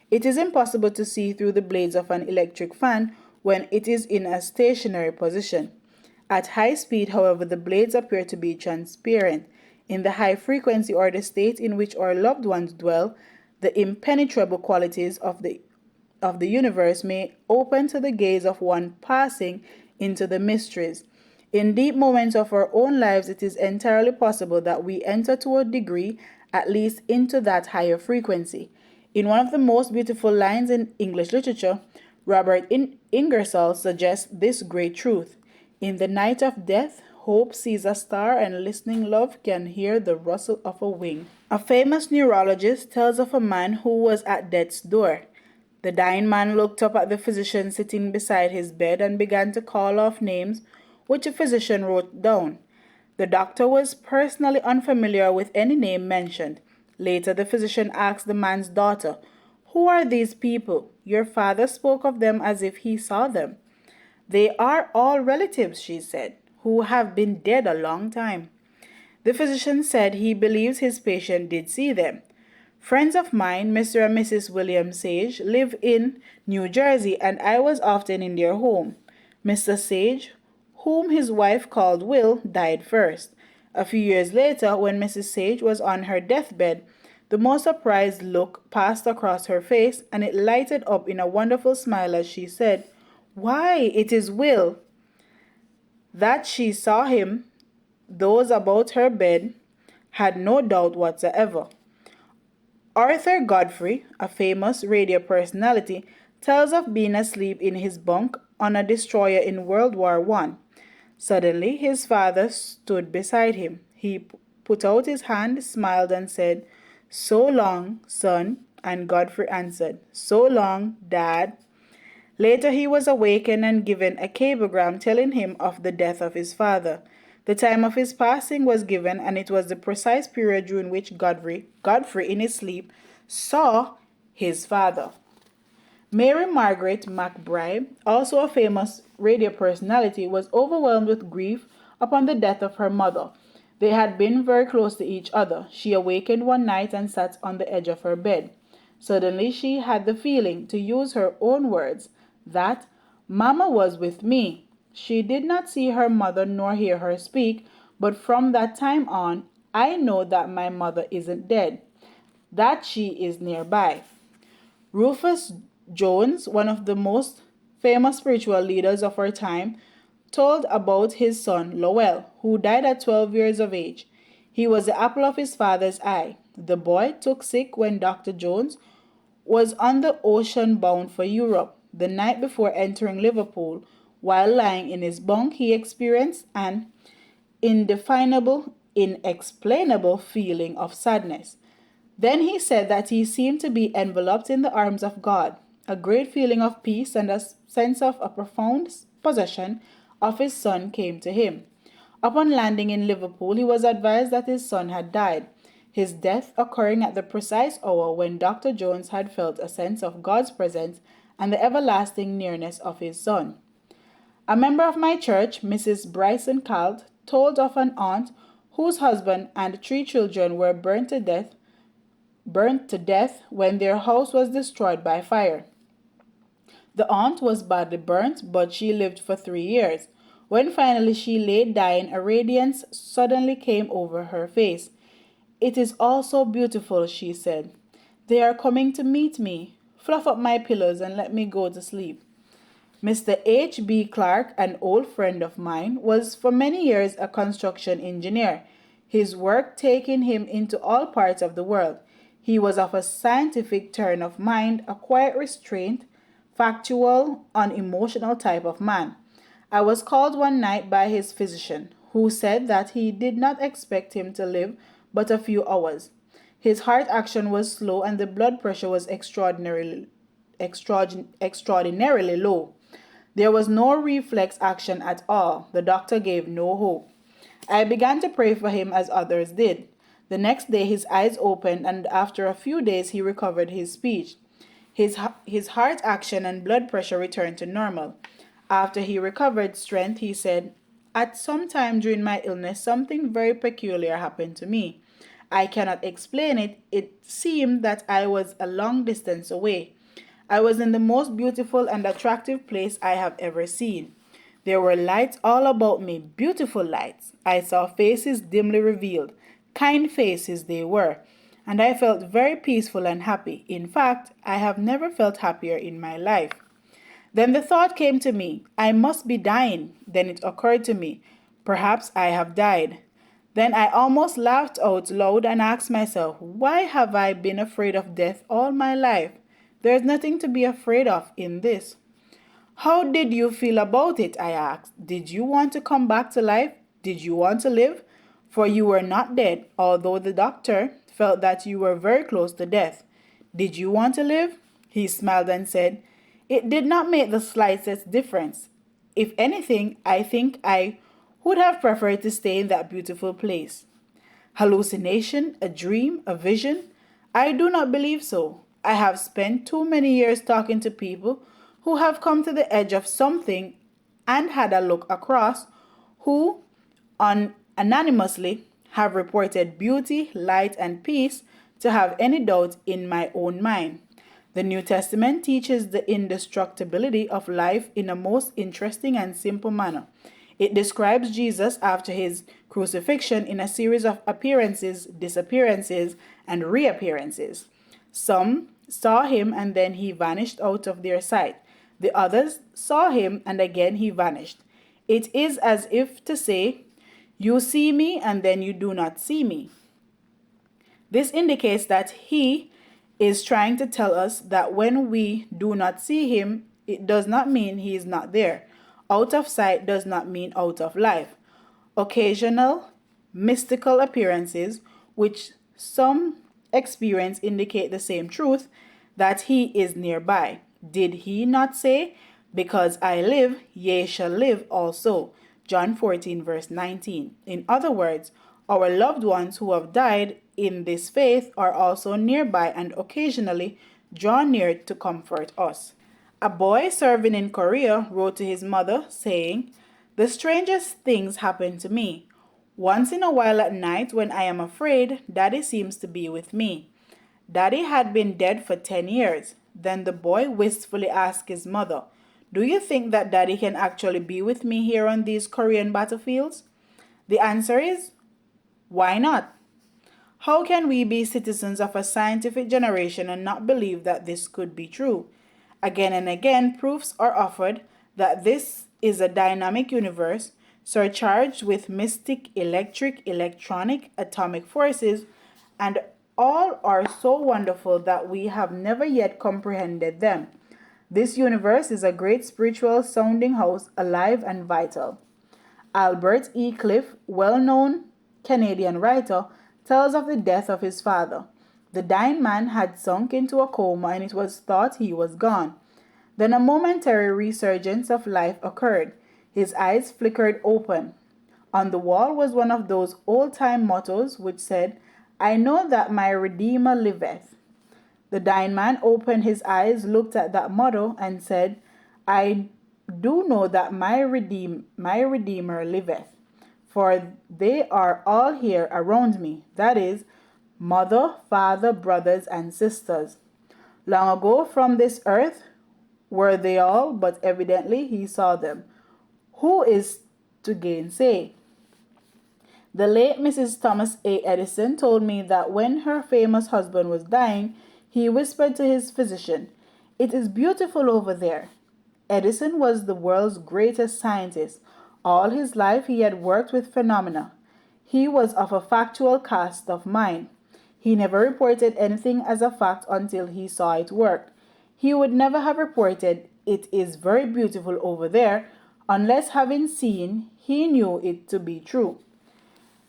It is impossible to see through the blades of an electric fan when it is in a stationary position. At high speed, however, the blades appear to be transparent. In the high frequency, or the state in which our loved ones dwell, the impenetrable qualities of the universe may open to the gaze of one passing into the mysteries. In deep moments of our own lives, it is entirely possible that we enter to a degree, at least, into that higher frequency. In one of the most beautiful lines in English literature, Robert Ingersoll suggests this great truth. In the night of death, hope sees a star and listening love can hear the rustle of a wing. A famous neurologist tells of a man who was at death's door. The dying man looked up at the physician sitting beside his bed and began to call off names which the physician wrote down. The doctor was personally unfamiliar with any name mentioned. Later, the physician asked the man's daughter, "Who are these people? Your father spoke of them as if he saw them." "They are all relatives," she said, "who have been dead a long time." The physician said he believes his patient did see them. "Friends of mine, Mr. and Mrs. William Sage, live in New Jersey, and I was often in their home. Mr. Sage, whom his wife called Will, died first. A few years later, when Mrs. Sage was on her deathbed, the most surprised look passed across her face, and it lighted up in a wonderful smile as she said, 'Why, it is Will!' That she saw him, those about her bed had no doubt whatsoever." Arthur Godfrey, a famous radio personality, tells of being asleep in his bunk on a destroyer in World War I. Suddenly, his father stood beside him. He put out his hand, smiled, and said, "So long, son," and Godfrey answered, "So long, Dad." Later, he was awakened and given a cablegram telling him of the death of his father. The time of his passing was given, and it was the precise period during which Godfrey in his sleep, saw his father. Mary Margaret McBride, also a famous radio personality, was overwhelmed with grief upon the death of her mother. They had been very close to each other. She awakened one night and sat on the edge of her bed. Suddenly she had the feeling, to use her own words, that "Mama was with me." She did not see her mother nor hear her speak, but from that time on, I know that my mother isn't dead, that she is nearby. Rufus Jones, one of the most famous spiritual leaders of our time, told about his son Lowell, who died at 12 years of age. He was the apple of his father's eye. The boy took sick when Dr. Jones was on the ocean bound for Europe. The night before entering Liverpool, while lying in his bunk, he experienced an inexplainable feeling of sadness. Then he said that he seemed to be enveloped in the arms of God. A great feeling of peace and a sense of a profound possession of his son came to him. Upon landing in Liverpool, he was advised that his son had died, his death occurring at the precise hour when Dr. Jones had felt a sense of God's presence and the everlasting nearness of his son. A member of my church, Mrs. Bryson Calt, told of an aunt whose husband and 3 children were burnt to death when their house was destroyed by fire. The aunt was badly burnt, but she lived for 3 years. When finally she lay dying, a radiance suddenly came over her face. "It is all so beautiful," she said. "They are coming to meet me. Fluff up my pillows and let me go to sleep." Mr. H. B. Clark, an old friend of mine, was for many years a construction engineer, his work taking him into all parts of the world. He was of a scientific turn of mind, a quiet restraint, factual, unemotional type of man. I was called one night by his physician, who said that he did not expect him to live but a few hours. His heart action was slow and the blood pressure was extraordinarily low. There was no reflex action at all. The doctor gave no hope. I began to pray for him as others did. The next day his eyes opened, and after a few days he recovered his speech. His heart action and blood pressure returned to normal. After he recovered strength, he said, "At some time during my illness, something very peculiar happened to me. I cannot explain it. It seemed that I was a long distance away. I was in the most beautiful and attractive place I have ever seen. There were lights all about me, beautiful lights. I saw faces dimly revealed. Kind faces they were. And I felt very peaceful and happy. In fact, I have never felt happier in my life." Then the thought came to me, I must be dying. Then it occurred to me, perhaps I have died. Then I almost laughed out loud and asked myself, why have I been afraid of death all my life? There is nothing to be afraid of in this. How did you feel about it? I asked. Did you want to come back to life? Did you want to live? For you were not dead, although the doctor felt that you were very close to death. Did you want to live? He smiled and said, It did not make the slightest difference. If anything, I think I would have preferred to stay in that beautiful place. Hallucination, a dream, a vision? I do not believe so. I have spent too many years talking to people who have come to the edge of something and had a look across, who, anonymously, have reported beauty, light, and peace to have any doubt in my own mind. The New Testament teaches the indestructibility of life in a most interesting and simple manner. It describes Jesus after his crucifixion in a series of appearances, disappearances, and reappearances. Some saw him and then he vanished out of their sight. The others saw him and again he vanished. It is as if to say, You see me and then you do not see me. This indicates that he is trying to tell us that when we do not see him, it does not mean he is not there. Out of sight does not mean out of life. Occasional mystical appearances, which some experience, indicate the same truth, that he is nearby. Did he not say, Because I live, ye shall live also? John 14, verse 19. In other words, our loved ones who have died in this faith are also nearby and occasionally draw near to comfort us. A boy serving in Korea wrote to his mother saying, The strangest things happen to me. Once in a while at night when I am afraid, Daddy seems to be with me. Daddy had been dead for 10 years. Then the boy wistfully asked his mother, Do you think that Daddy can actually be with me here on these Korean battlefields? The answer is, why not? How can we be citizens of a scientific generation and not believe that this could be true? Again and again, proofs are offered that this is a dynamic universe surcharged with mystic, electric, electronic, atomic forces, and all are so wonderful that we have never yet comprehended them. This universe is a great spiritual sounding house, alive and vital. Albert E. Cliff, well-known Canadian writer, tells of the death of his father. The dying man had sunk into a coma and it was thought he was gone. Then a momentary resurgence of life occurred. His eyes flickered open. On the wall was one of those old-time mottos which said, I know that my Redeemer liveth. The dying man opened his eyes, looked at that motto, and said, I do know that my Redeemer liveth, for they are all here around me, that is, mother, father, brothers, and sisters. Long ago from this earth were they all, but evidently he saw them. Who is to gainsay? The late Mrs. Thomas A. Edison told me that when her famous husband was dying, he whispered to his physician, It is beautiful over there. Edison was the world's greatest scientist. All his life he had worked with phenomena. He was of a factual cast of mind. He never reported anything as a fact until he saw it work. He would never have reported, It is very beautiful over there, unless having seen, he knew it to be true.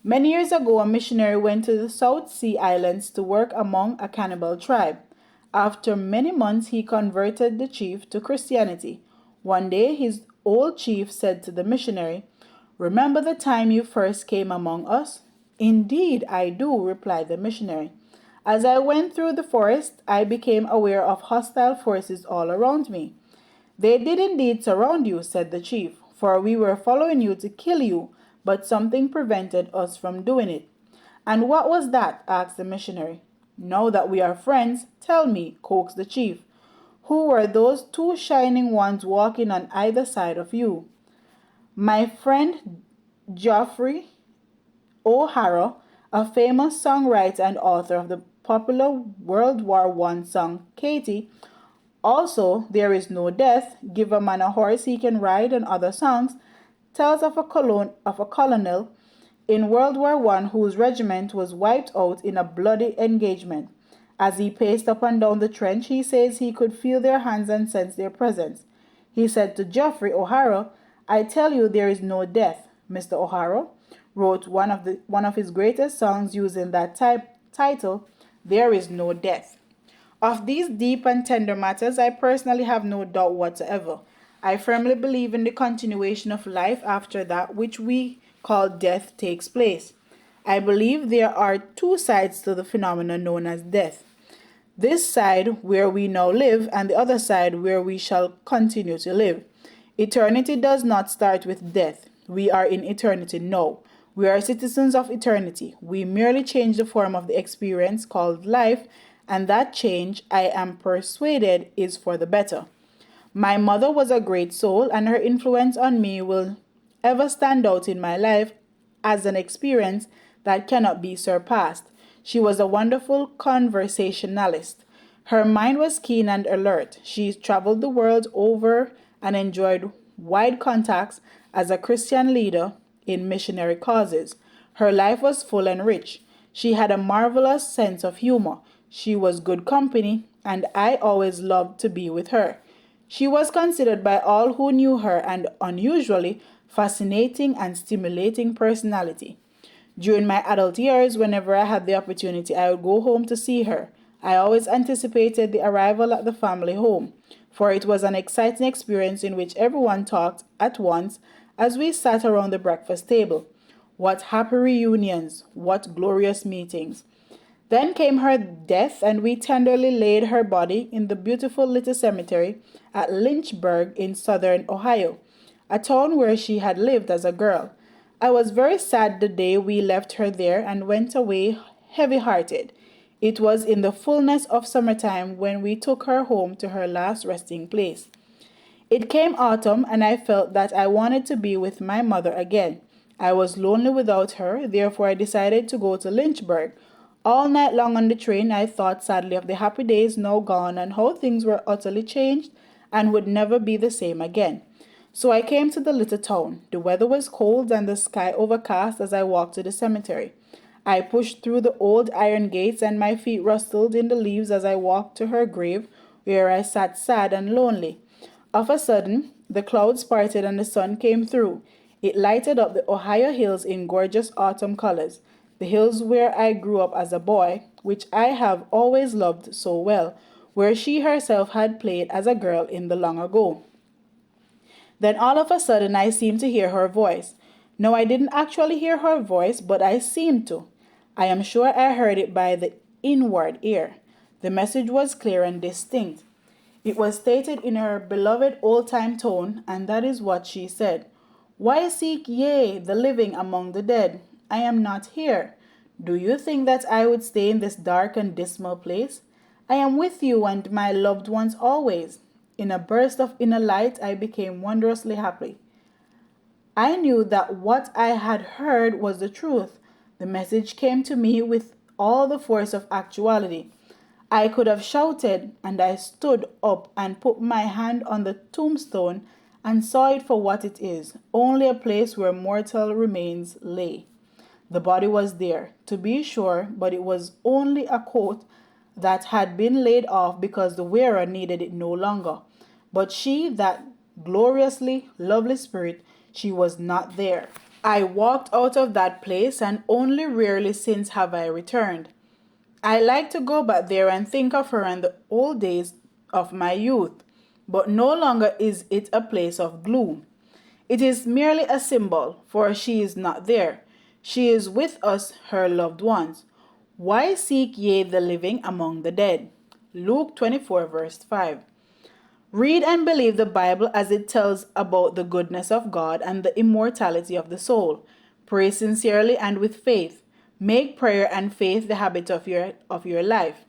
Many years ago, a missionary went to the South Sea Islands to work among a cannibal tribe. After many months, he converted the chief to Christianity. One day, his old chief said to the missionary, Remember the time you first came among us? Indeed, I do, replied the missionary. As I went through the forest, I became aware of hostile forces all around me. They did indeed surround you, said the chief, for we were following you to kill you, but something prevented us from doing it. And what was that? Asked the missionary. Now that we are friends, tell me, coaxed the chief. Who were those two shining ones walking on either side of you? My friend Geoffrey O'Hara, a famous songwriter and author of the popular World War I song Katie, also There Is No Death, Give a Man a Horse He Can Ride, and other songs, tells of a colonel in World War I whose regiment was wiped out in a bloody engagement. As he paced up and down the trench, he says he could feel their hands and sense their presence. He said to Geoffrey O'Hara, "I tell you there is no death." Mr. O'Hara wrote one of his greatest songs using that title, "There is no death." Of these deep and tender matters, I personally have no doubt whatsoever. I firmly believe in the continuation of life after that which we call death takes place. I believe there are two sides to the phenomenon known as death. This side where we now live, and the other side where we shall continue to live. Eternity does not start with death. We are in eternity now. We are citizens of eternity. We merely change the form of the experience called life, and that change, I am persuaded, is for the better. My mother was a great soul, and her influence on me will ever stand out in my life as an experience that cannot be surpassed. She was a wonderful conversationalist. Her mind was keen and alert. She traveled the world over and enjoyed wide contacts as a Christian leader in missionary causes. Her life was full and rich. She had a marvelous sense of humor. She was good company, and I always loved to be with her. She was considered by all who knew her an unusually fascinating and stimulating personality. During my adult years, whenever I had the opportunity, I would go home to see her. I always anticipated the arrival at the family home, for it was an exciting experience in which everyone talked at once as we sat around the breakfast table. What happy reunions! What glorious meetings! Then came her death, and we tenderly laid her body in the beautiful little cemetery at Lynchburg in southern Ohio, a town where she had lived as a girl. I was very sad the day we left her there and went away heavy-hearted. It was in the fullness of summertime when we took her home to her last resting place. It came autumn, and I felt that I wanted to be with my mother again. I was lonely without her, therefore I decided to go to Lynchburg. All night long on the train, I thought sadly of the happy days now gone and how things were utterly changed and would never be the same again. So I came to the little town. The weather was cold and the sky overcast as I walked to the cemetery. I pushed through the old iron gates, and my feet rustled in the leaves as I walked to her grave, where I sat sad and lonely. Of a sudden, the clouds parted and the sun came through. It lighted up the Ohio hills in gorgeous autumn colors, the hills where I grew up as a boy, which I have always loved so well, where she herself had played as a girl in the long ago. Then all of a sudden I seemed to hear her voice. No, I didn't actually hear her voice, but I seemed to. I am sure I heard it by the inward ear. The message was clear and distinct. It was stated in her beloved old-time tone, and that is what she said. "Why seek ye the living among the dead? I am not here. Do you think that I would stay in this dark and dismal place? I am with you and my loved ones always." In a burst of inner light, I became wondrously happy. I knew that what I had heard was the truth. The message came to me with all the force of actuality. I could have shouted, and I stood up and put my hand on the tombstone and saw it for what it is, only a place where mortal remains lay. The body was there, to be sure, but it was only a coat that had been laid off because the wearer needed it no longer. But she, that gloriously lovely spirit, she was not there. I walked out of that place, and only rarely since have I returned. I like to go back there and think of her and the old days of my youth, but no longer is it a place of gloom. It is merely a symbol, for she is not there. She is with us, her loved ones. Why seek ye the living among the dead? Luke 24 verse 5. Read and believe the Bible as it tells about the goodness of God and the immortality of the soul. Pray sincerely and with faith. Make prayer and faith the habit of your life.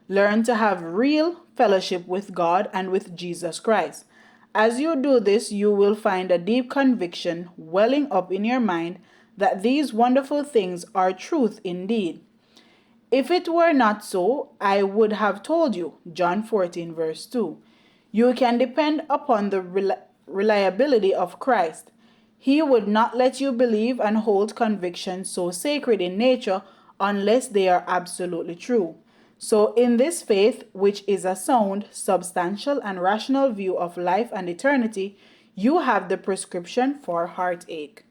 Learn to have real fellowship with God and with Jesus Christ. As you do this, you will find a deep conviction welling up in your mind that these wonderful things are truth indeed. If it were not so, I would have told you. John 14 verse 2. You can depend upon the reliability of Christ. He would not let you believe and hold convictions so sacred in nature unless they are absolutely true. So, in this faith, which is a sound, substantial, and rational view of life and eternity, you have the prescription for heartache.